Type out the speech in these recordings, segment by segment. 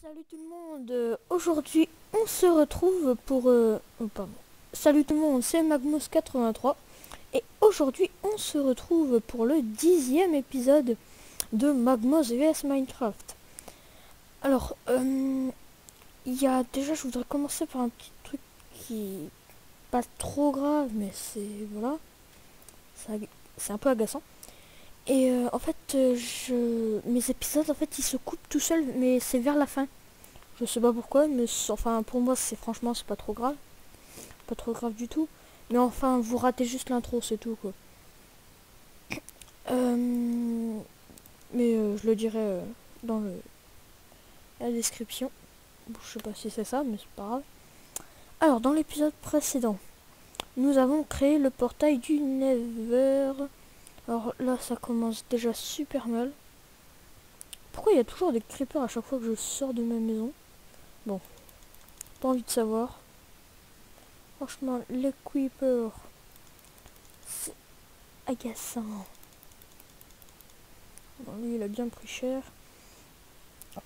Salut tout le monde, aujourd'hui on se retrouve pour... pardon. Salut tout le monde, c'est Magmos83 et aujourd'hui on se retrouve pour le 10e épisode de Magmos vs Minecraft. Alors, déjà je voudrais commencer par un petit truc qui est pas trop grave mais c'est... voilà, c'est un peu agaçant. Et en fait, mes épisodes en fait ils se coupent tout seuls mais c'est vers la fin. Je sais pas pourquoi, mais enfin pour moi c'est franchement c'est pas trop grave. Pas trop grave du tout. Mais enfin vous ratez juste l'intro, c'est tout quoi. Je le dirai dans la description. Bon, je sais pas si c'est ça, mais c'est pas grave. Alors dans l'épisode précédent, nous avons créé le portail du Nether. Alors là ça commence déjà super mal. Pourquoi il y a toujours des creepers à chaque fois que je sors de ma maison? Bon, pas envie de savoir. Franchement, les creepers, c'est agaçant. Bon, lui, il a bien pris cher.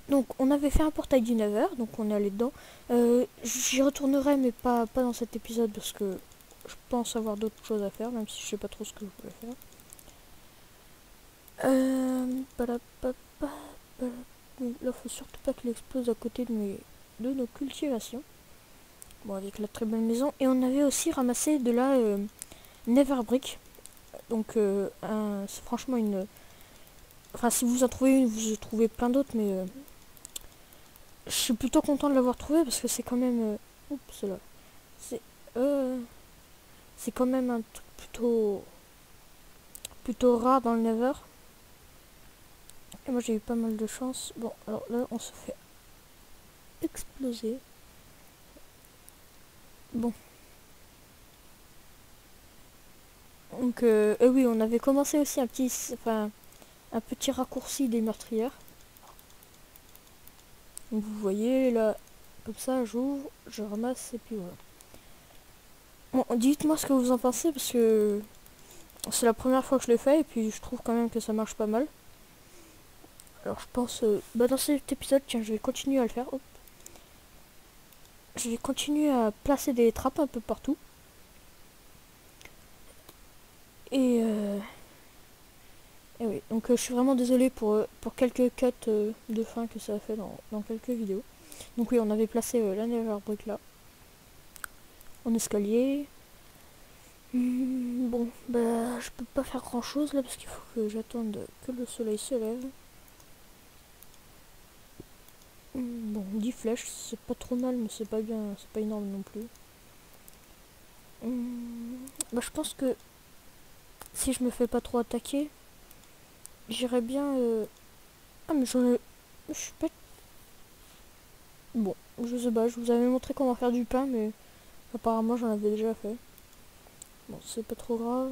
Donc, on avait fait un portail du Nether, donc on est allé dedans. J'y retournerai, mais pas dans cet épisode, parce que je pense avoir d'autres choses à faire, même si je sais pas trop ce que je voulais faire. Là, faut surtout pas qu'il explose à côté de nos cultivations. Bon, avec la très belle maison. Et on avait aussi ramassé de la Nether Brick. Donc, c'est franchement une... Enfin, si vous en trouvez une, vous en trouvez plein d'autres, mais... je suis plutôt content de l'avoir trouvé parce que c'est quand même... oups, c'est là. C'est... c'est quand même un truc plutôt rare dans le Nether. Et moi, j'ai eu pas mal de chance. Bon, alors là, on se fait exploser. Bon. Donc, oui, on avait commencé aussi un petit raccourci des meurtrières. Donc, vous voyez, là, comme ça, j'ouvre, je ramasse, et puis voilà. Bon, dites-moi ce que vous en pensez, parce que c'est la première fois que je le fais, et puis je trouve quand même que ça marche pas mal. Alors, je pense... dans cet épisode, tiens, je vais continuer à le faire. Hop. Je vais continuer à placer des trappes un peu partout. Et oui, donc je suis vraiment désolé pour quelques cuts de fin que ça a fait dans quelques vidéos. Donc oui, on avait placé la Nether Brick là, en escalier. Bon, bah je peux pas faire grand chose là parce qu'il faut que j'attende que le soleil se lève. Bon, 10 flèches, c'est pas trop mal, mais c'est pas bien, c'est pas énorme non plus. Je pense que si je me fais pas trop attaquer, j'irais bien... Ah mais j'en ai... Je suis pas... Bon, je sais pas, je vous avais montré comment faire du pain, mais apparemment j'en avais déjà fait. Bon, c'est pas trop grave.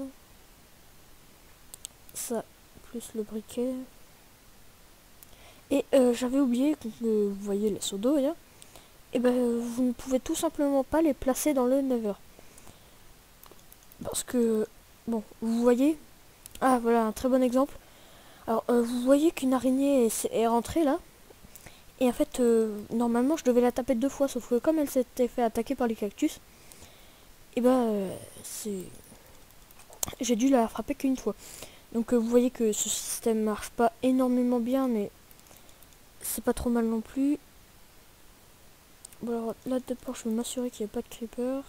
Ça, plus le briquet. Et j'avais oublié que vous voyez les seaux d'eau, hein, et ben vous ne pouvez tout simplement pas les placer dans le Nether. Parce que, bon, vous voyez... Ah, voilà, un très bon exemple. Alors, vous voyez qu'une araignée est rentrée là. Et en fait, normalement, je devais la taper 2 fois, sauf que comme elle s'était fait attaquer par les cactus, et c'est... J'ai dû la frapper qu'une fois. Donc, vous voyez que ce système marche pas énormément bien, mais c'est pas trop mal non plus. Bon, alors là, d'abord, je vais m'assurer qu'il n'y a pas de creeper.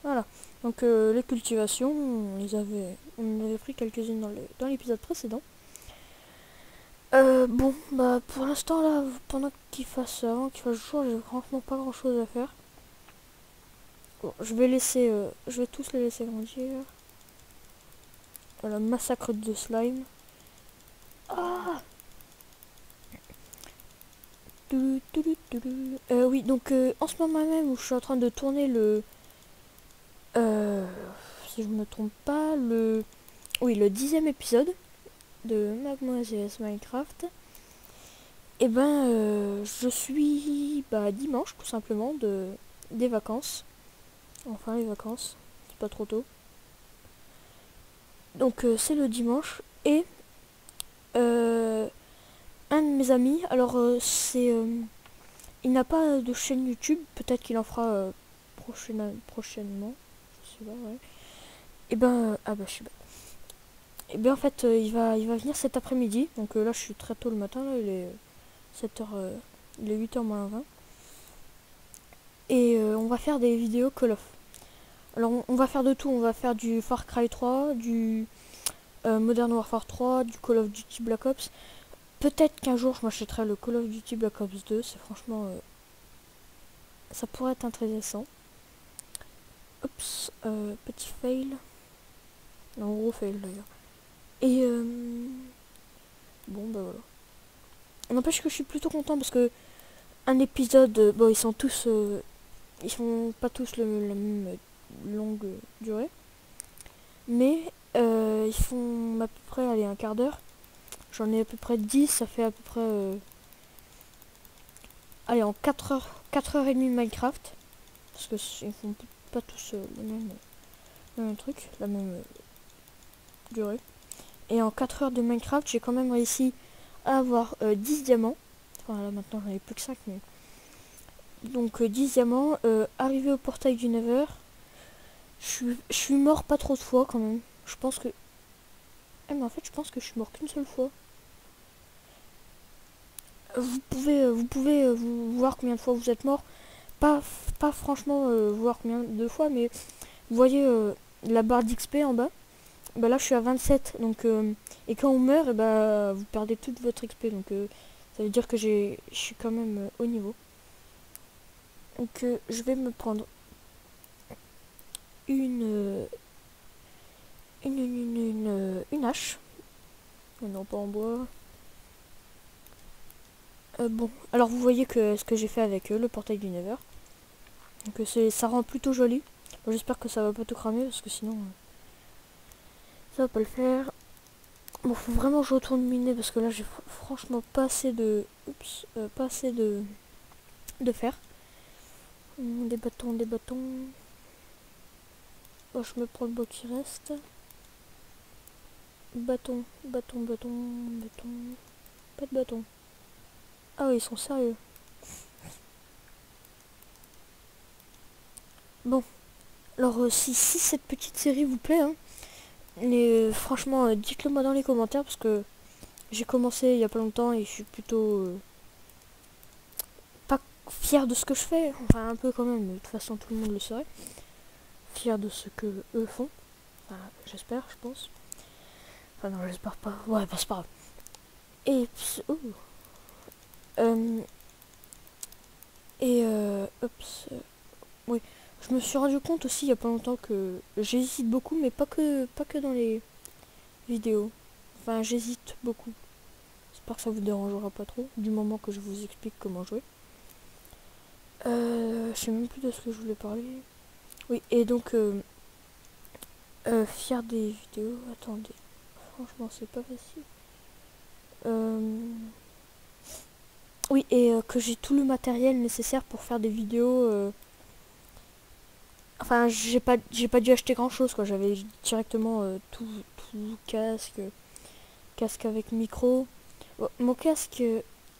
Voilà. Donc, les cultivations, on avait pris quelques-unes dans l'épisode précédent. Bon, bah pour l'instant là, pendant avant qu'il fasse jour, j'ai franchement pas grand chose à faire. Bon, je vais tous les laisser grandir. Voilà, massacre de slime. Ah. Oui, donc en ce moment même où je suis en train de tourner si je me trompe pas, le 10e épisode de Mademoiselle Minecraft. Et je suis dimanche tout simplement des vacances. Enfin les vacances, c'est pas trop tôt. Donc c'est le dimanche et un de mes amis, alors il n'a pas de chaîne YouTube, peut-être qu'il en fera prochainement, je sais pas, ouais. Et ben, ah bah je suis bête. Et bien en fait, il va venir cet après-midi, donc là je suis très tôt le matin, là, il est 7h, il est 8h moins 20. Et on va faire des vidéos Call of. Alors on va faire de tout, on va faire du Far Cry 3, du Modern Warfare 3, du Call of Duty Black Ops. Peut-être qu'un jour je m'achèterai le Call of Duty Black Ops 2, c'est franchement... ça pourrait être intéressant. Oups, petit fail. Non, gros fail d'ailleurs. Et bon bah voilà. N'empêche que je suis plutôt content parce que un épisode, bon ils sont tous... ils sont pas tous la même longue durée. Mais ils font à peu près, allez, un quart d'heure. J'en ai à peu près 10, ça fait à peu près... allez, en 4h30 Minecraft. Parce que ils font pas tous le même truc, la même durée. Et en 4 heures de Minecraft, j'ai quand même réussi à avoir 10 diamants. Enfin là maintenant j'en ai plus que 5, mais... Donc 10 diamants, arrivé au portail du Nether. Je suis mort pas trop de fois quand même. Je pense que... Eh mais en fait je pense que je suis mort qu'une seule fois. Vous pouvez vous voir combien de fois vous êtes mort. Pas franchement voir combien de fois, mais vous voyez la barre d'XP en bas. Bah là je suis à 27, donc et quand on meurt, bah vous perdez toute votre XP, donc ça veut dire que je suis quand même au niveau. Donc je vais me prendre une hache. Non, pas en bois. Bon, alors vous voyez que ce que j'ai fait avec le portail du Nether. Donc ça rend plutôt joli. Bon, j'espère que ça va pas tout cramer parce que sinon ça va pas le faire. Bon, faut vraiment que je retourne miner parce que là j'ai franchement pas assez de... Oups, pas assez de fer. Des bâtons, des bâtons. Oh, je me prends le bois qui reste. Bâton, bâton, bâton, bâton. Pas de bâton. Ah oui, ils sont sérieux. Bon, alors si cette petite série vous plaît, hein, mais franchement, dites-le moi dans les commentaires parce que j'ai commencé il y a pas longtemps et je suis plutôt pas fier de ce que je fais, enfin un peu quand même, mais de toute façon tout le monde le saurait. Fier de ce que eux font, enfin, j'espère, je pense. Enfin non, j'espère pas, ouais, bah, c'est pas grave. Et oh. Oups, oui, je me suis rendu compte aussi il y a pas longtemps que j'hésite beaucoup, mais pas que dans les vidéos. Enfin, j'hésite beaucoup. J'espère que ça vous dérangera pas trop, du moment que je vous explique comment jouer. Je sais même plus de ce que je voulais parler. Oui, et donc, fier des vidéos. Attendez, franchement, c'est pas facile. Oui, et que j'ai tout le matériel nécessaire pour faire des vidéos. Enfin, j'ai pas dû acheter grand chose, quoi. J'avais directement tout casque avec micro. Bon, mon casque,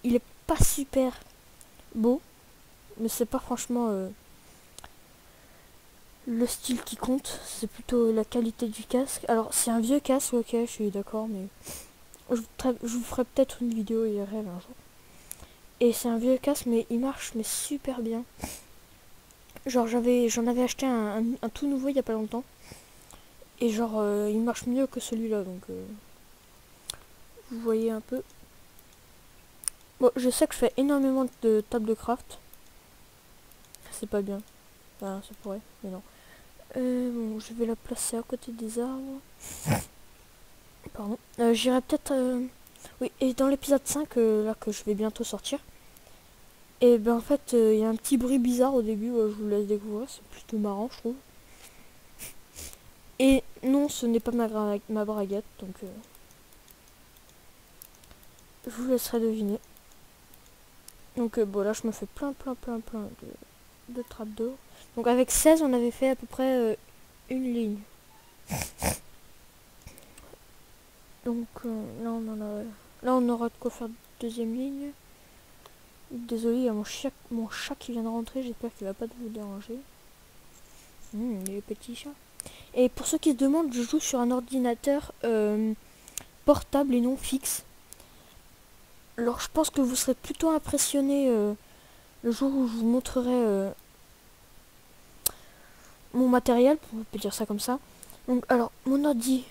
il est pas super beau, mais c'est pas franchement le style qui compte, c'est plutôt la qualité du casque. Alors, c'est un vieux casque, ok, je suis d'accord, mais je vous ferai peut-être une vidéo IRL un jour. Et c'est un vieux casque, mais il marche mais super bien. Genre, j'en avais acheté un tout nouveau il y a pas longtemps. Et genre, il marche mieux que celui-là, donc vous voyez un peu. Bon, je sais que je fais énormément de tables de craft. C'est pas bien. Enfin, ça pourrait, mais non. Bon, je vais la placer à côté des arbres. Pardon. J'irai peut-être... Oui, et dans l'épisode 5, là, que je vais bientôt sortir, et ben en fait, il y a un petit bruit bizarre au début, je vous laisse découvrir, c'est plutôt marrant, je trouve. Et non, ce n'est pas ma braguette, donc... je vous laisserai deviner. Donc bon, là, je me fais plein de trappes d'eau. Donc avec 16, on avait fait à peu près une ligne. Donc là, on aura de quoi faire deuxième ligne. Désolé, il y a mon chat qui vient de rentrer, j'espère qu'il va pas vous déranger. Les petits chats. Et pour ceux qui se demandent, je joue sur un ordinateur portable et non fixe. Alors je pense que vous serez plutôt impressionné le jour où je vous montrerai mon matériel, on peut dire ça comme ça. Donc alors mon ordi,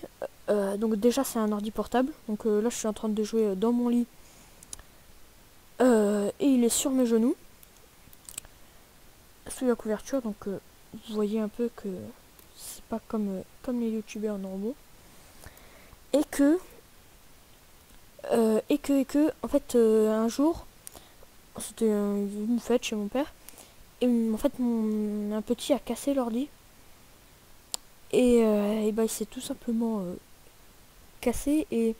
donc déjà c'est un ordi portable. Donc là je suis en train de jouer dans mon lit. Et il est sur mes genoux. Sous la couverture, donc vous voyez un peu que c'est pas comme les youtubeurs normaux. Et que en fait un jour c'était une fête chez mon père et en fait un petit a cassé l'ordi et ben il s'est tout simplement cassé et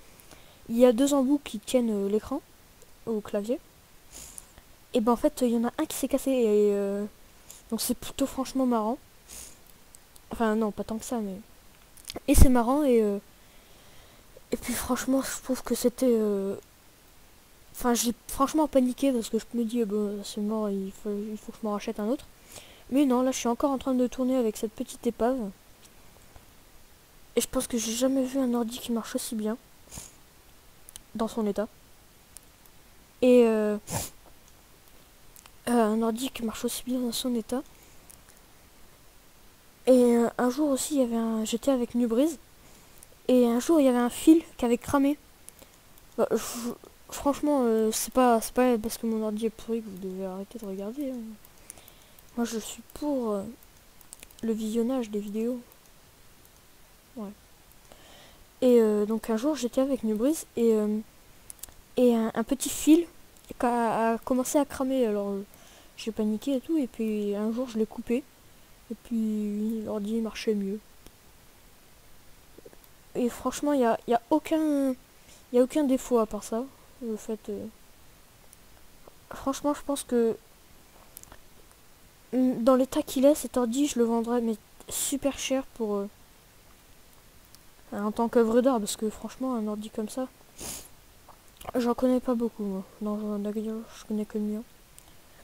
il y a deux embouts qui tiennent l'écran au clavier et ben en fait il y en a un qui s'est cassé et donc c'est plutôt franchement marrant, enfin non pas tant que ça mais et c'est marrant et puis franchement je trouve que c'était enfin, j'ai franchement paniqué parce que je me dis, bon, c'est mort, il faut que je m'en rachète un autre. Mais non, là, je suis encore en train de tourner avec cette petite épave. Et je pense que j'ai jamais vu un ordi qui marche aussi bien dans son état. Et un ordi qui marche aussi bien dans son état. Et un jour aussi, j'étais avec Nubreeze. Et un jour, il y avait un fil qui avait cramé. Bah, franchement, c'est pas parce que mon ordi est pourri que vous devez arrêter de regarder. Hein. Moi, je suis pour le visionnage des vidéos. Ouais. Et donc un jour, j'étais avec Nubreeze et un petit fil a commencé à cramer. Alors, j'ai paniqué et tout. Et puis un jour, je l'ai coupé. Et puis l'ordi marchait mieux. Et franchement, il y a aucun défaut à part ça. Le fait, franchement, je pense que dans l'état qu'il est, cet ordi, je le vendrais mais super cher pour en tant qu'œuvre d'art, parce que franchement, un ordi comme ça, j'en connais pas beaucoup. Moi. Dans la vidéo, je connais que le mien.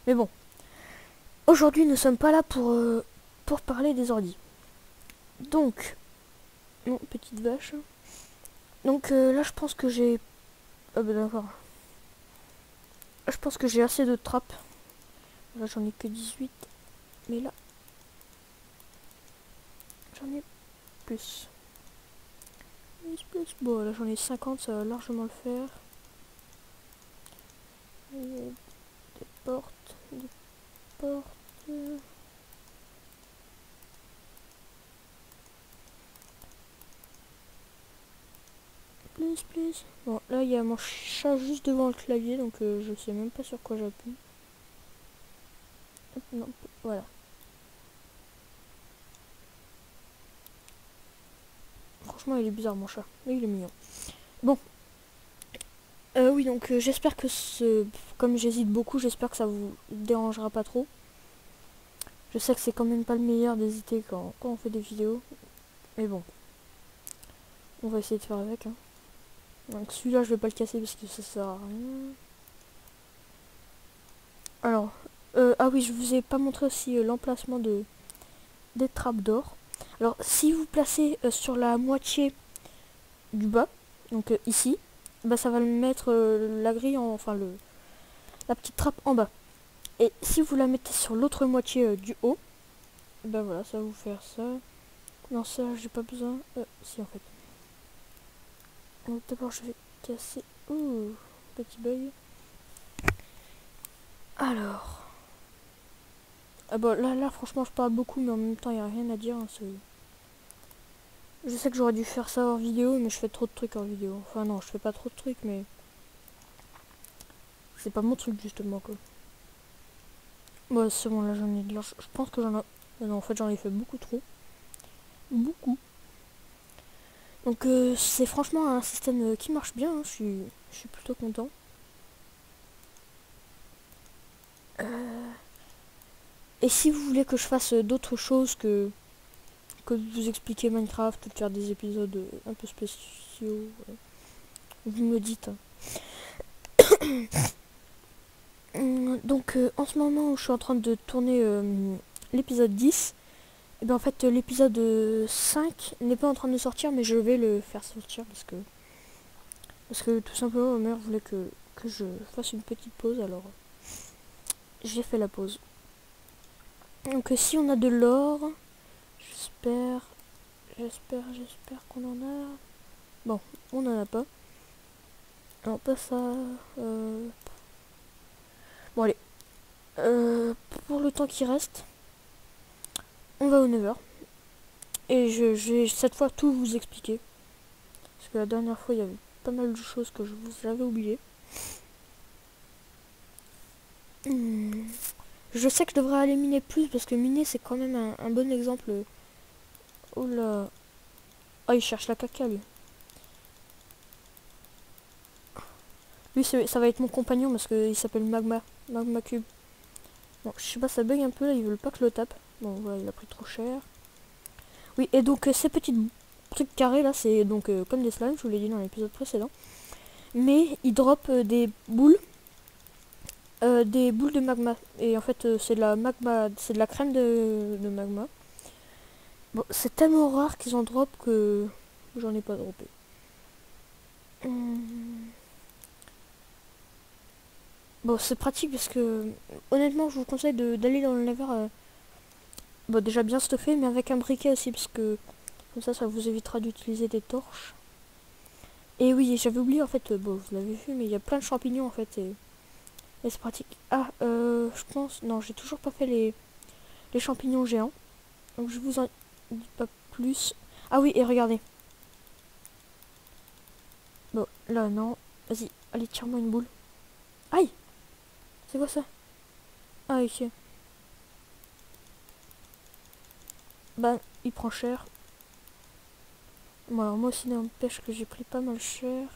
Mais bon, aujourd'hui, nous sommes pas là pour parler des ordis. Donc, non, petite vache. Donc là, je pense que j'ai... Ah bah d'accord. Je pense que j'ai assez de trappes. Là, j'en ai que 18. Mais là, j'en ai plus. Bon, là, j'en ai 50, ça va largement le faire. Des portes. Plus. Bon, là, il y a mon chat juste devant le clavier, donc je sais même pas sur quoi j'appuie. Non, voilà. Franchement, il est bizarre, mon chat. Mais il est mignon. Bon. Oui, donc j'espère que comme j'hésite beaucoup, j'espère que ça vous dérangera pas trop. Je sais que c'est quand même pas le meilleur d'hésiter quand on fait des vidéos. Mais bon. On va essayer de faire avec. Hein. Donc celui-là, je vais pas le casser parce que ça sert à rien. Alors, ah oui, je vous ai pas montré aussi l'emplacement des trappes d'or. Alors, si vous placez sur la moitié du bas, donc ici, bah ça va le mettre la grille, enfin la petite trappe en bas. Et si vous la mettez sur l'autre moitié du haut, bah voilà, ça va vous faire ça. Non, ça, j'ai pas besoin. Si, en fait. Donc d'abord, je vais casser. Ouh, petit bug. Alors. Ah bah là, franchement, je parle beaucoup, mais en même temps, il n'y a rien à dire. Hein, je sais que j'aurais dû faire ça hors vidéo, mais je fais trop de trucs hors vidéo. Enfin, non, je fais pas trop de trucs, mais... C'est pas mon truc, justement, quoi. Bah, c'est bon, là, j'en ai de l'argent. Je pense que j'en ai... Non, en fait, j'en ai fait beaucoup trop. Beaucoup. Donc, c'est franchement un système qui marche bien. Hein. Je suis plutôt content. Et si vous voulez que je fasse d'autres choses que de vous expliquer Minecraft ou de faire des épisodes un peu spéciaux, vous me le dites. Donc en ce moment où je suis en train de tourner l'épisode 10, et bien en fait l'épisode 5 n'est pas en train de sortir, mais je vais le faire sortir parce que tout simplement ma mère voulait que je fasse une petite pause, alors j'ai fait la pause. Donc si on a de l'or, j'espère qu'on en a. Bon, on n'en a pas. Non, pas ça. Bon allez. Pour le temps qui reste, on va au 9h. Et je vais cette fois tout vous expliquer. Parce que la dernière fois, il y avait pas mal de choses que je vous avais oubliées. Je sais que je devrais aller miner plus parce que miner c'est quand même un bon exemple. Oh là. Oh, il cherche la caca lui. Lui, ça va être mon compagnon parce qu'il s'appelle Magma. Magma Cube. Bon, je sais pas, ça bug un peu là, ils veulent pas que je le tape. Bon, voilà, il a pris trop cher. Oui, et donc ces petits trucs carrés là, c'est donc comme des slimes, je vous l'ai dit dans l'épisode précédent. Mais ils dropent des boules de magma. Et en fait, c'est de la magma, c'est de la crème de magma. Bon, c'est tellement rare qu'ils en droppent que j'en ai pas droppé. Bon, c'est pratique parce que honnêtement, je vous conseille d'aller dans le lever. Bon, déjà bien stuffé, mais avec un briquet aussi parce que comme ça vous évitera d'utiliser des torches. Et oui, j'avais oublié en fait. Bon, vous l'avez vu, mais il y a plein de champignons en fait et c'est pratique. Ah, je pense, non, j'ai toujours pas fait les champignons géants. Donc je vous en dis pas plus. Ah oui, et regardez. Bon, là non. Vas-y, allez, tire-moi une boule. Aïe! C'est quoi ça? Ah, ok. Bah, il prend cher. Bon, alors moi aussi, n'empêche que j'ai pris pas mal cher.